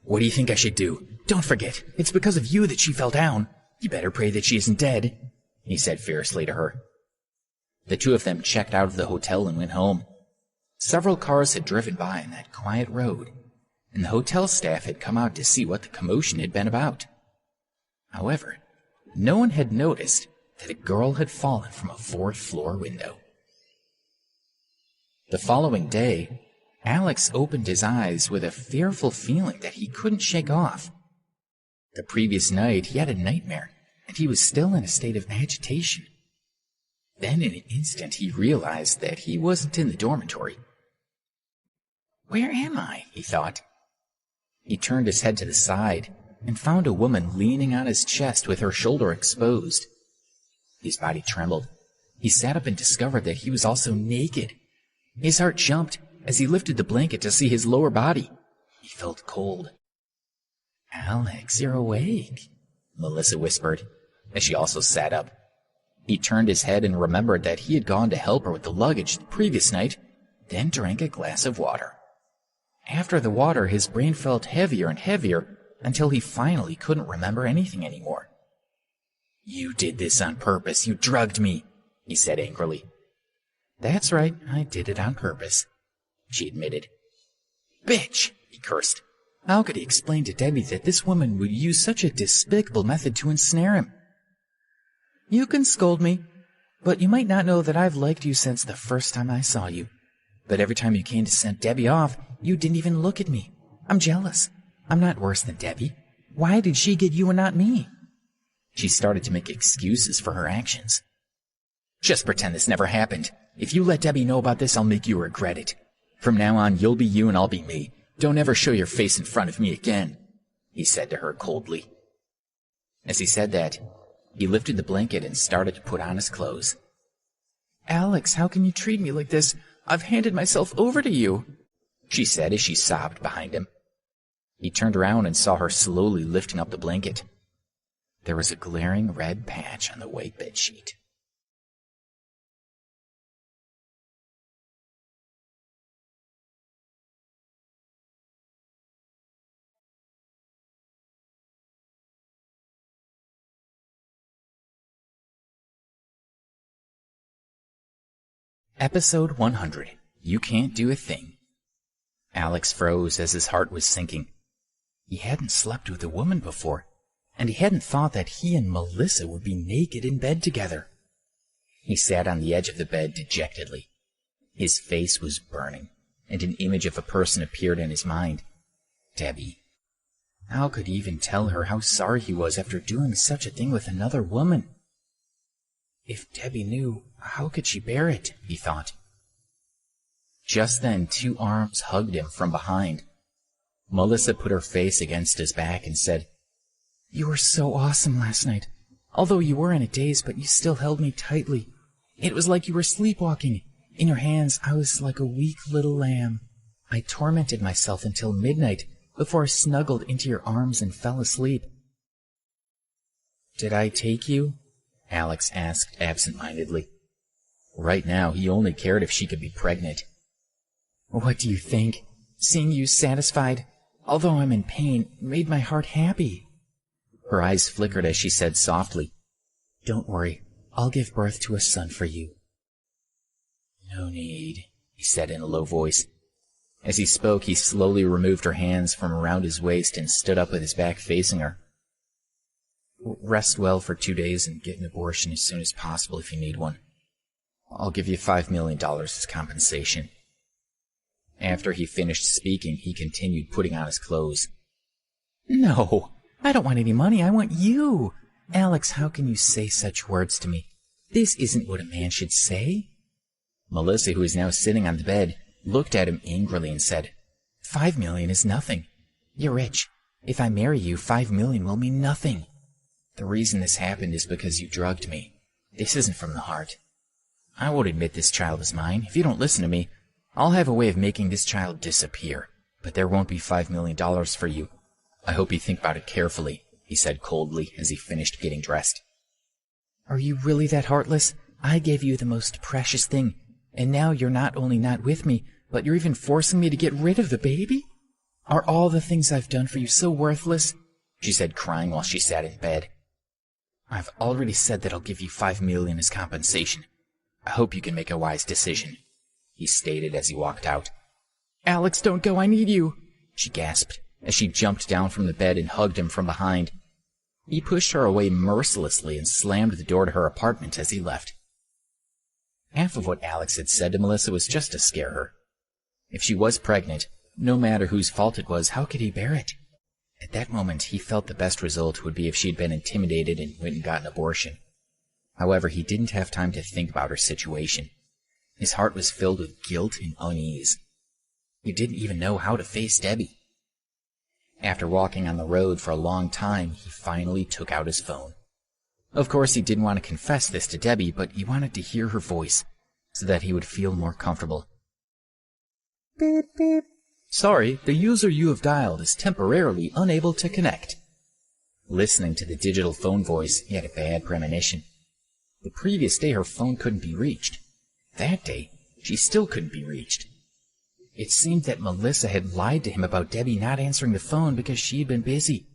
"What do you think I should do? Don't forget, it's because of you that she fell down. You better pray that she isn't dead," he said fiercely to her. The two of them checked out of the hotel and went home. Several cars had driven by on that quiet road, and the hotel staff had come out to see what the commotion had been about. However, no one had noticed that a girl had fallen from a 4th-floor window. The following day, Alex opened his eyes with a fearful feeling that he couldn't shake off. The previous night, he had a nightmare, and he was still in a state of agitation. Then in an instant, he realized that he wasn't in the dormitory. "Where am I?" he thought. He turned his head to the side and found a woman leaning on his chest with her shoulder exposed. His body trembled. He sat up and discovered that he was also naked. His heart jumped as he lifted the blanket to see his lower body. He felt cold. "Alex, you're awake," Melissa whispered, as she also sat up. He turned his head and remembered that he had gone to help her with the luggage the previous night, then drank a glass of water. After the water, his brain felt heavier and heavier until he finally couldn't remember anything anymore. "You did this on purpose. You drugged me," he said angrily. "That's right, I did it on purpose," she admitted. "Bitch!" he cursed. How could he explain to Debbie that this woman would use such a despicable method to ensnare him? "You can scold me, but you might not know that I've liked you since the first time I saw you. But every time you came to send Debbie off, you didn't even look at me. I'm jealous. I'm not worse than Debbie. Why did she get you and not me?" She started to make excuses for her actions. "Just pretend this never happened. If you let Debbie know about this, I'll make you regret it. From now on, you'll be you and I'll be me. Don't ever show your face in front of me again," he said to her coldly. As he said that, he lifted the blanket and started to put on his clothes. "Alex, how can you treat me like this? I've handed myself over to you," she said as she sobbed behind him. He turned around and saw her slowly lifting up the blanket. There was a glaring red patch on the white bedsheet. Episode 100. You Can't Do a Thing. Alex froze as his heart was sinking. He hadn't slept with a woman before, and he hadn't thought that he and Melissa would be naked in bed together. He sat on the edge of the bed dejectedly. His face was burning, and an image of a person appeared in his mind. Debbie. How could he even tell her how sorry he was after doing such a thing with another woman? If Debbie knew, how could she bear it, he thought. Just then, 2 arms hugged him from behind. Melissa put her face against his back and said, "You were so awesome last night. Although you were in a daze, but you still held me tightly. It was like you were sleepwalking. In your hands, I was like a weak little lamb. I tormented myself until midnight before I snuggled into your arms and fell asleep." "Did I take you?" Alex asked absent-mindedly. Right now, he only cared if she could be pregnant. "What do you think? Seeing you satisfied, although I'm in pain, made my heart happy." Her eyes flickered as she said softly, "Don't worry, I'll give birth to a son for you." "No need," he said in a low voice. As he spoke, he slowly removed her hands from around his waist and stood up with his back facing her. "Rest well for 2 days and get an abortion as soon as possible if you need one. I'll give you $5 million as compensation." After he finished speaking, he continued putting on his clothes. "No, I don't want any money. I want you. Alex, how can you say such words to me? This isn't what a man should say." Melissa, who was now sitting on the bed, looked at him angrily and said, $5 million is nothing. You're rich. If I marry you, $5 million will mean nothing. The reason this happened is because you drugged me. This isn't from the heart. I won't admit this child is mine. If you don't listen to me, I'll have a way of making this child disappear. But there won't be $5 million for you. I hope you think about it carefully," he said coldly as he finished getting dressed. "Are you really that heartless? I gave you the most precious thing, and now you're not only not with me, but you're even forcing me to get rid of the baby? Are all the things I've done for you so worthless?" she said, crying while she sat in bed. "I've already said that I'll give you $5 million as compensation. I hope you can make a wise decision," he stated as he walked out. "Alex, don't go, I need you," she gasped as she jumped down from the bed and hugged him from behind. He pushed her away mercilessly and slammed the door to her apartment as he left. Half of what Alex had said to Melissa was just to scare her. If she was pregnant, no matter whose fault it was, how could he bear it? At that moment, he felt the best result would be if she had been intimidated and went and got an abortion. However, he didn't have time to think about her situation. His heart was filled with guilt and unease. He didn't even know how to face Debbie. After walking on the road for a long time, he finally took out his phone. Of course, he didn't want to confess this to Debbie, but he wanted to hear her voice so that he would feel more comfortable. "Beep, beep. Sorry, the user you have dialed is temporarily unable to connect." Listening to the digital phone voice, he had a bad premonition. The previous day, her phone couldn't be reached. That day, she still couldn't be reached. It seemed that Melissa had lied to him about Debbie not answering the phone because she had been busy.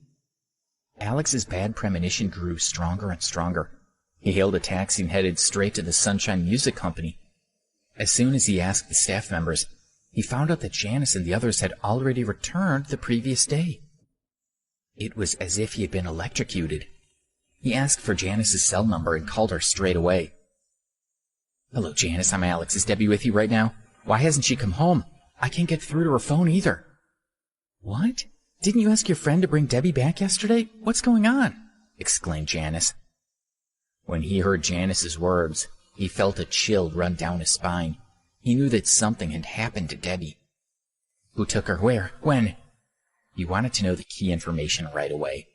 Alex's bad premonition grew stronger and stronger. He hailed a taxi and headed straight to the Sunshine Music Company. As soon as he asked the staff members, he found out that Janice and the others had already returned the previous day. It was as if he had been electrocuted. He asked for Janice's cell number and called her straight away. "Hello, Janice, I'm Alex. Is Debbie with you right now? Why hasn't she come home? I can't get through to her phone either." "What? Didn't you ask your friend to bring Debbie back yesterday? What's going on?" exclaimed Janice. When he heard Janice's words, he felt a chill run down his spine. He knew that something had happened to Debbie. Who took her? Where? When? He wanted to know the key information right away.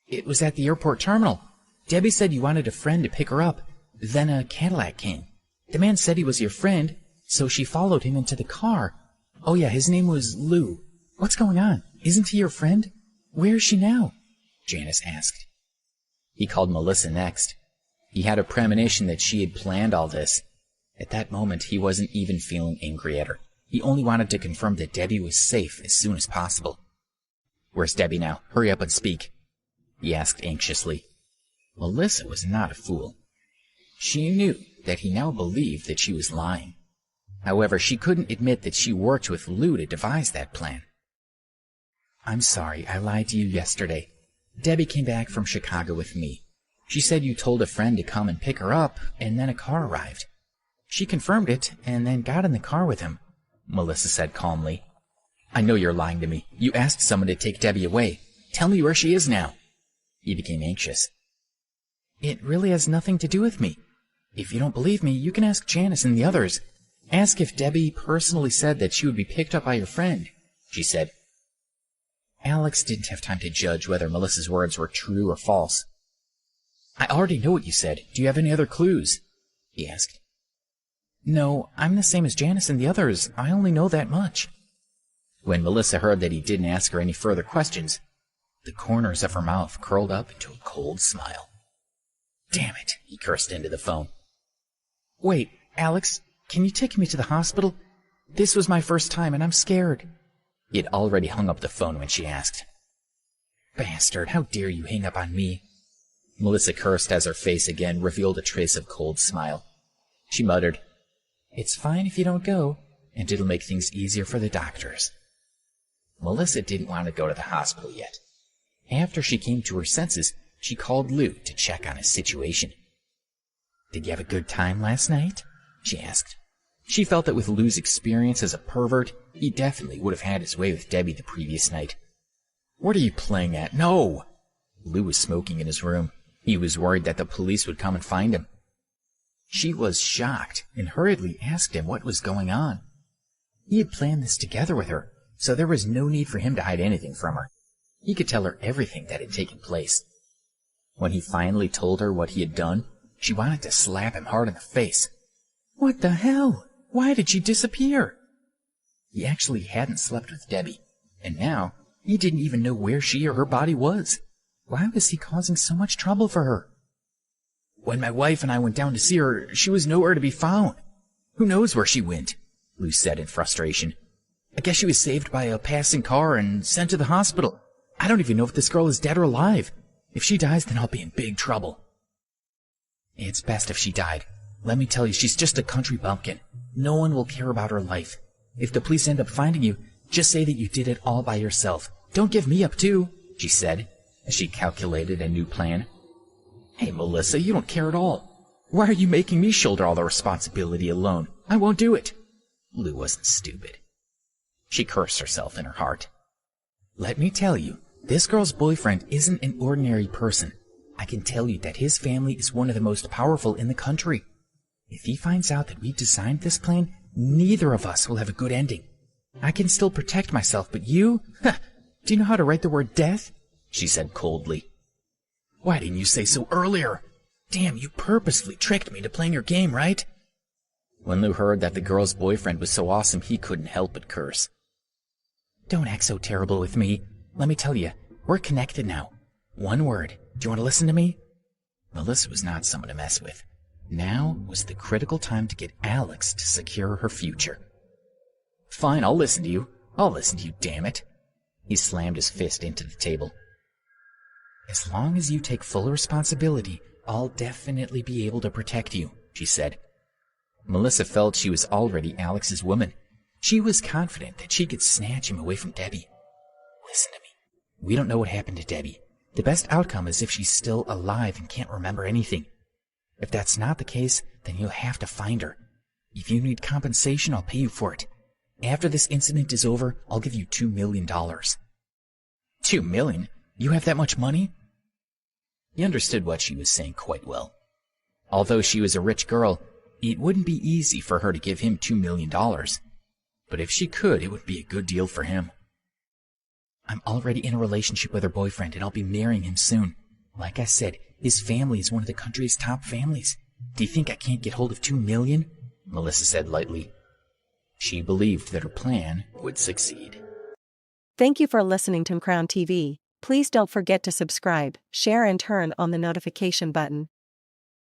"It was at the airport terminal. Debbie said you wanted a friend to pick her up. Then a Cadillac came. The man said he was your friend, so she followed him into the car. Oh yeah, his name was Lou. What's going on? Isn't he your friend? Where is she now? Janice asked. He called Melissa next. He had a premonition that she had planned all this. At that moment, he wasn't even feeling angry at her. He only wanted to confirm that Debbie was safe as soon as possible. Where's Debbie now? Hurry up and speak, he asked anxiously. Melissa was not a fool. She knew that he now believed that she was lying. However, she couldn't admit that she worked with Lou to devise that plan. I'm sorry, I lied to you yesterday. Debbie came back from Chicago with me. She said you told a friend to come and pick her up, and then a car arrived. She confirmed it, and then got in the car with him, Melissa said calmly. I know you're lying to me. You asked someone to take Debbie away. Tell me where she is now. He became anxious. It really has nothing to do with me. If you don't believe me, you can ask Janice and the others. Ask if Debbie personally said that she would be picked up by your friend, she said. Alex didn't have time to judge whether Melissa's words were true or false. I already know what you said. Do you have any other clues? He asked. No, I'm the same as Janice and the others. I only know that much. When Melissa heard that he didn't ask her any further questions, the corners of her mouth curled up into a cold smile. Damn it, he cursed into the phone. Wait, Alex, can you take me to the hospital? This was my first time and I'm scared. He had already hung up the phone when she asked. Bastard, how dare you hang up on me? Melissa cursed as her face again revealed a trace of cold smile. She muttered, It's fine if you don't go, and it'll make things easier for the doctors. Melissa didn't want to go to the hospital yet. After she came to her senses, she called Lou to check on his situation. Did you have a good time last night? She asked. She felt that with Lou's experience as a pervert, he definitely would have had his way with Debbie the previous night. What are you playing at? No! Lou was smoking in his room. He was worried that the police would come and find him. She was shocked and hurriedly asked him what was going on. He had planned this together with her, so there was no need for him to hide anything from her. He could tell her everything that had taken place. When he finally told her what he had done, she wanted to slap him hard in the face. What the hell? Why did she disappear? He actually hadn't slept with Debbie, and now he didn't even know where she or her body was. Why was he causing so much trouble for her? When my wife and I went down to see her, she was nowhere to be found. Who knows where she went? Lou said in frustration. I guess she was saved by a passing car and sent to the hospital. I don't even know if this girl is dead or alive. If she dies, then I'll be in big trouble. It's best if she died. Let me tell you, she's just a country bumpkin. No one will care about her life. If the police end up finding you, just say that you did it all by yourself. Don't give me up too, she said, as she calculated a new plan. Hey, Melissa, you don't care at all. Why are you making me shoulder all the responsibility alone? I won't do it. Lou wasn't stupid. She cursed herself in her heart. Let me tell you, this girl's boyfriend isn't an ordinary person. I can tell you that his family is one of the most powerful in the country. If he finds out that we designed this plan, neither of us will have a good ending. I can still protect myself, but you? Do you know how to write the word death? She said coldly. Why didn't you say so earlier? Damn, you purposely tricked me to playing your game, right? When Lou heard that the girl's boyfriend was so awesome, he couldn't help but curse. Don't act so terrible with me. Let me tell you, we're connected now. One word. Do you want to listen to me? Melissa was not someone to mess with. Now was the critical time to get Alex to secure her future. Fine, I'll listen to you. I'll listen to you, damn it. He slammed his fist into the table. As long as you take full responsibility, I'll definitely be able to protect you, she said. Melissa felt she was already Alex's woman. She was confident that she could snatch him away from Debbie. Listen to me. We don't know what happened to Debbie. The best outcome is if she's still alive and can't remember anything. If that's not the case, then you'll have to find her. If you need compensation, I'll pay you for it. After this incident is over, I'll give you $2 million. $2 million? You have that much money? He understood what she was saying quite well. Although she was a rich girl, it wouldn't be easy for her to give him $2 million. But if she could, it would be a good deal for him. I'm already in a relationship with her boyfriend, and I'll be marrying him soon. Like I said, his family is one of the country's top families. Do you think I can't get hold of $2 million? Melissa said lightly. She believed that her plan would succeed. Thank you for listening to Crown TV. Please don't forget to subscribe, share and turn on the notification button.